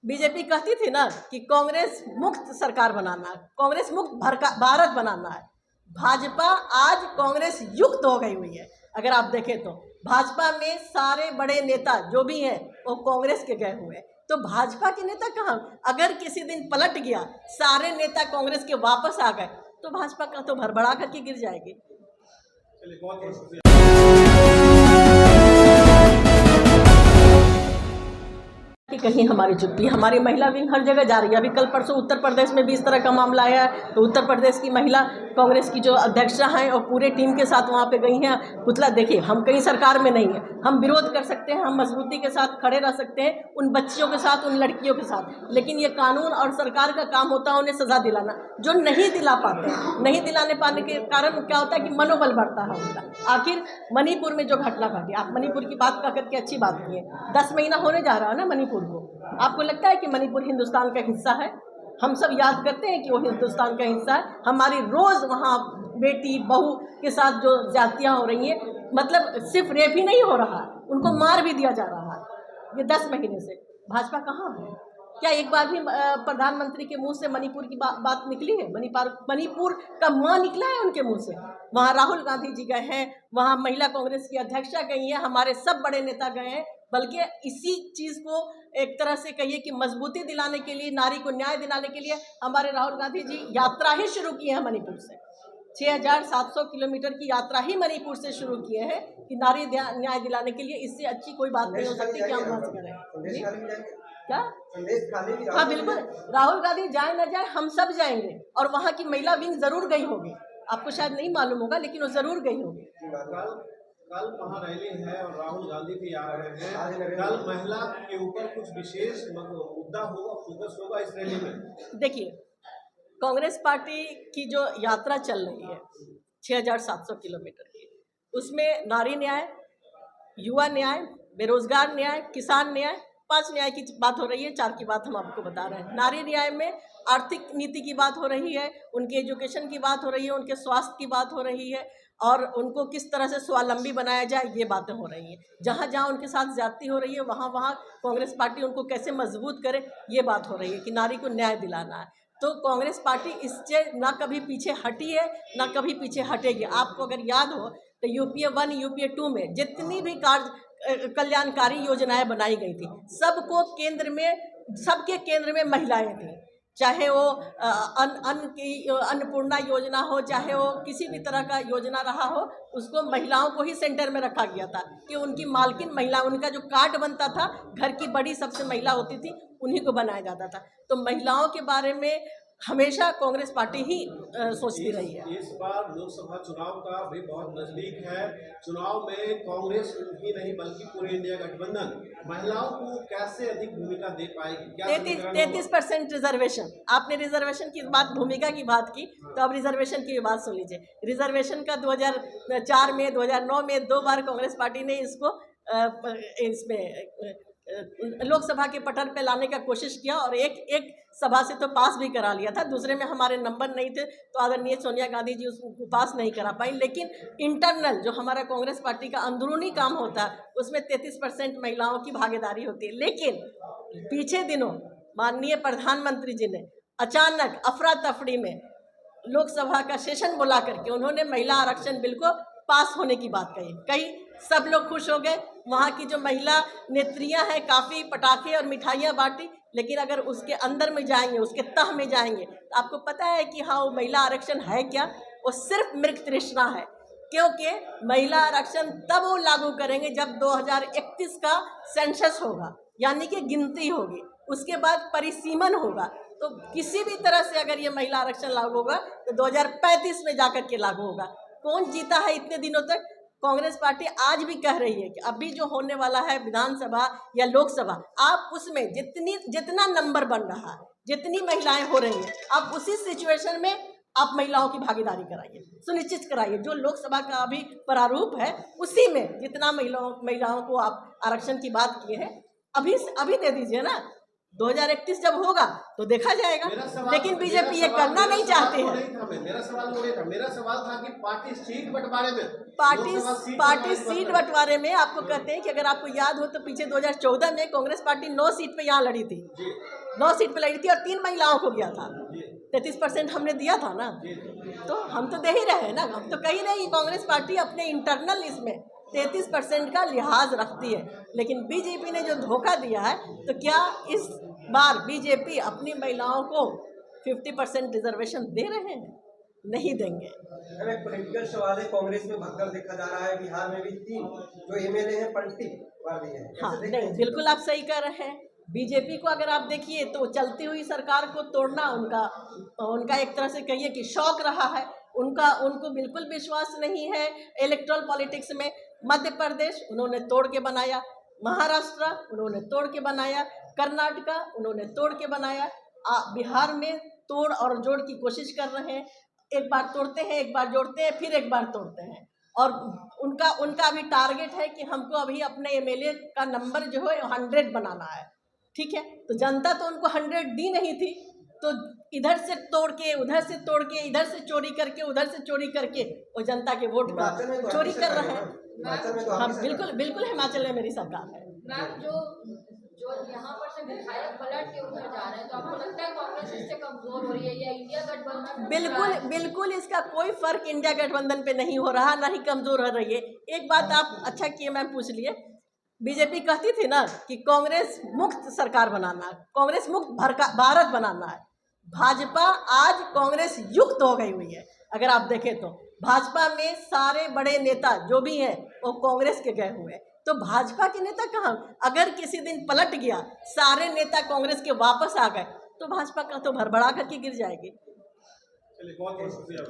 BJP कहती थी ना कि कांग्रेस मुक्त सरकार बनाना है, कांग्रेस मुक्त भारत बनाना है। भाजपा आज कांग्रेस युक्त हो गई हुई है। अगर आप देखें तो भाजपा में सारे बड़े नेता जो भी हैं वो कांग्रेस के गए हुए हैं। तो भाजपा के नेता कहाँ? अगर किसी दिन पलट गया, सारे नेता कांग्रेस के वापस आ गए, तो भाजपा का तो भरभरा करके गिर जाएगी। कि कहीं हमारी चुप्पी, हमारी महिला विंग हर जगह जा रही है। अभी कल परसों उत्तर प्रदेश में भी इस तरह का मामला आया है, तो उत्तर प्रदेश की महिला कांग्रेस की जो अध्यक्षा हैं और पूरे टीम के साथ वहाँ पे गई हैं। पुतला देखिए, हम कहीं सरकार में नहीं है, हम विरोध कर सकते हैं, हम मजबूती के साथ खड़े रह सकते हैं उन बच्चियों के साथ, उन लड़कियों के साथ, लेकिन ये कानून और सरकार का काम होता है उन्हें सजा दिलाना। जो नहीं दिला पाते हैं, नहीं दिलाने पाने के कारण क्या होता है कि मनोबल बढ़ता है उनका। आखिर मणिपुर में जो घटना घटी, आप मणिपुर की बात करके अच्छी बात की है, 10 महीना होने जा रहा है ना मणिपुर को। आपको लगता है कि मणिपुर हिंदुस्तान का हिस्सा है? हम सब याद करते हैं कि वो हिंदुस्तान का हिस्सा है। हमारी रोज वहाँ बेटी बहू के साथ जो ज्यादतियाँ हो रही हैं, मतलब सिर्फ रेप ही नहीं हो रहा, उनको मार भी दिया जा रहा है। ये 10 महीने से भाजपा कहाँ है? क्या एक बार भी प्रधानमंत्री के मुंह से मणिपुर की बात निकली है? मणिपुर का मां निकला है उनके मुंह से? वहाँ राहुल गांधी जी गए हैं, वहाँ महिला कांग्रेस की अध्यक्षा गई है, हमारे सब बड़े नेता गए हैं। बल्कि इसी चीज को एक तरह से कहिए कि मजबूती दिलाने के लिए, नारी को न्याय दिलाने के लिए हमारे राहुल गांधी जी यात्रा ही शुरू की है मणिपुर से। 6700 किलोमीटर की यात्रा ही मणिपुर से शुरू किए हैं कि नारी न्याय दिलाने के लिए। इससे अच्छी कोई बात नहीं हो सकती कि हम बात करें। क्या? हाँ बिल्कुल, राहुल गांधी जाए ना जाए हम सब जाएंगे, और वहाँ की महिला विंग जरूर गई होगी। आपको शायद नहीं मालूम होगा, लेकिन वो जरूर गई होगी। कल वहाँ रैली है और राहुल गांधी भी आ रहे हैं। कल महिला के ऊपर कुछ विशेष मुद्दा होगा, फोकस होगा इस रैली में। देखिए, कांग्रेस पार्टी की जो यात्रा चल रही है 6700 किलोमीटर की, उसमें नारी न्याय, युवा न्याय, बेरोजगार न्याय, किसान न्याय, 5 न्याय की बात हो रही है। 4 की बात हम आपको बता रहे हैं। नारी न्याय में आर्थिक नीति की बात हो रही है, उनके एजुकेशन की बात हो रही है, उनके स्वास्थ्य की बात हो रही है, और उनको किस तरह से स्वावलंबी बनाया जाए, ये बातें हो रही हैं। जहाँ जहाँ उनके साथ ज्यादती हो रही है, वहाँ वहाँ कांग्रेस पार्टी उनको कैसे मजबूत करे, ये बात हो रही है कि नारी को न्याय दिलाना है। तो कांग्रेस पार्टी इससे ना कभी पीछे हटी है, ना कभी पीछे हटेगी। आपको अगर याद हो तो यूपीए 1 यूपीए 2 में जितनी भी कल्याणकारी योजनाएं बनाई गई थी, सबको केंद्र में, सबके केंद्र में महिलाएं थी। चाहे वो अन्नपूर्णा योजना हो, चाहे वो किसी भी तरह का योजना रहा हो, उसको महिलाओं को ही सेंटर में रखा गया था कि उनकी मालकिन महिला, उनका जो कार्ड बनता था, घर की बड़ी सबसे महिला होती थी, उन्हीं को बनाया जाता था। तो महिलाओं के बारे में हमेशा कांग्रेस पार्टी ही सोचती रही है। इस बार लोकसभा चुनाव का भी बहुत नजदीक है। चुनाव में कांग्रेस ही नहीं बल्कि पूरे इंडिया गठबंधन महिलाओं को कैसे अधिक भूमिका दे पाएगी? 33% रिजर्वेशन। आपने रिजर्वेशन की बात, भूमिका की बात की, तो अब रिजर्वेशन की बात सुन लीजिए। रिजर्वेशन का 2004 में, 2009 में 2 बार कांग्रेस पार्टी ने इसको इसमें लोकसभा के पटल पे लाने का कोशिश किया, और एक सभा से तो पास भी करा लिया था, दूसरे में हमारे नंबर नहीं थे, तो आदरणीय सोनिया गांधी जी उसको पास नहीं करा पाई। लेकिन इंटरनल जो हमारा कांग्रेस पार्टी का अंदरूनी काम होता है, उसमें 33% महिलाओं की भागीदारी होती है। लेकिन पीछे दिनों माननीय प्रधानमंत्री जी ने अचानक अफरा तफरी में लोकसभा का सेशन बुला करके उन्होंने महिला आरक्षण बिल को पास होने की बात कही। सब लोग खुश हो गए। वहाँ की जो महिला नेत्रियां हैं, काफ़ी पटाखे और मिठाइयाँ बांटी। लेकिन अगर उसके अंदर में जाएंगे, उसके तह में जाएंगे, तो आपको पता है कि हाँ, वो महिला आरक्षण है क्या? वो सिर्फ मृग तृष्णा है। क्योंकि महिला आरक्षण तब वो लागू करेंगे जब 2031 का सेंसस होगा, यानी कि गिनती होगी, उसके बाद परिसीमन होगा। तो किसी भी तरह से अगर ये महिला आरक्षण लागू होगा तो 2035 में जाकर के लागू होगा। कौन जीता है इतने दिनों तक? कांग्रेस पार्टी आज भी कह रही है कि अभी जो होने वाला है विधानसभा या लोकसभा, आप उसमें जितना नंबर बन रहा है, जितनी महिलाएं हो रही हैं, आप उसी सिचुएशन में आप महिलाओं की भागीदारी कराइए, सुनिश्चित कराइए। जो लोकसभा का अभी प्रारूप है, उसी में जितना महिलाओं को आप आरक्षण की बात किए हैं, अभी दे दीजिए ना। 2031 जब होगा तो देखा जाएगा, लेकिन बीजेपी ये करना नहीं चाहते हैं। मेरा सवाल वो नहीं था, मेरा सवाल था कि पार्टी सीट बंटवारे में, पार्टी सीट बंटवारे में आपको कहते हैं कि अगर आपको याद हो तो पीछे 2014 में कांग्रेस पार्टी 9 सीट पे यहाँ लड़ी थी, 9 सीट पे लड़ी थी और 3 महिलाओं को गया था, 33% हमने दिया था ना, तो हम तो दे ही रहे हैं ना, हम तो कहीं नहीं। कांग्रेस पार्टी अपने इंटरनल इसमें 33% का लिहाज रखती है, लेकिन बीजेपी ने जो धोखा दिया है, तो क्या इस बार बीजेपी अपनी महिलाओं को 50% रिजर्वेशन दे रहे हैं? नहीं देंगे। एक पॉलिटिकल सवाल है, कांग्रेस में भगदड़ देखा जा रहा है, बिहार में भी 3 जो एमएलए हैं पलटी मार दी है। हाँ नहीं, बिल्कुल आप सही कह रहे हैं। बीजेपी को अगर आप देखिए तो चलती हुई सरकार को तोड़ना उनका एक तरह से कहिए कि शौक रहा है। उनको बिल्कुल विश्वास नहीं है इलेक्ट्रल पॉलिटिक्स में। मध्य प्रदेश उन्होंने तोड़ के बनाया, महाराष्ट्र उन्होंने तोड़ के बनाया, कर्नाटका उन्होंने तोड़ के बनाया, बिहार में तोड़ और जोड़ की कोशिश कर रहे हैं। एक बार तोड़ते हैं, एक बार जोड़ते हैं, फिर एक बार तोड़ते हैं। और उनका अभी टारगेट है कि हमको अभी अपने एमएलए का नंबर जो है 100 बनाना है। ठीक है, तो जनता तो उनको 100 दी नहीं थी, तो इधर से तोड़ के, उधर से तोड़ के, इधर से चोरी करके, उधर से चोरी करके वो जनता के वोट का चोरी कर रहे हैं। हाँ बिल्कुल हिमाचल में मेरी सरकार है। मैम, जो यहाँ पर से विधायक पलट के उधर जा रहे हैं, तो आपको लगता है कांग्रेस इससे कमजोर हो रही है या इंडिया गठबंधन? बिल्कुल इसका कोई फर्क इंडिया गठबंधन पे नहीं हो रहा, ना ही कमजोर हो रही है। एक बात आप अच्छा किए मैम पूछ लिए, बीजेपी कहती थी ना कि कांग्रेस मुक्त सरकार बनाना है, कांग्रेस मुक्त भारत बनाना है। भाजपा आज कांग्रेस युक्त हो गई हुई है। अगर आप देखें तो भाजपा में सारे बड़े नेता जो भी हैं वो कांग्रेस के गए हुए हैं, तो भाजपा के नेता कहाँ? अगर किसी दिन पलट गया, सारे नेता कांग्रेस के वापस आ गए, तो भाजपा का तो भरभरा करके गिर जाएगी। चलिए, बहुत बहुत शुक्रिया।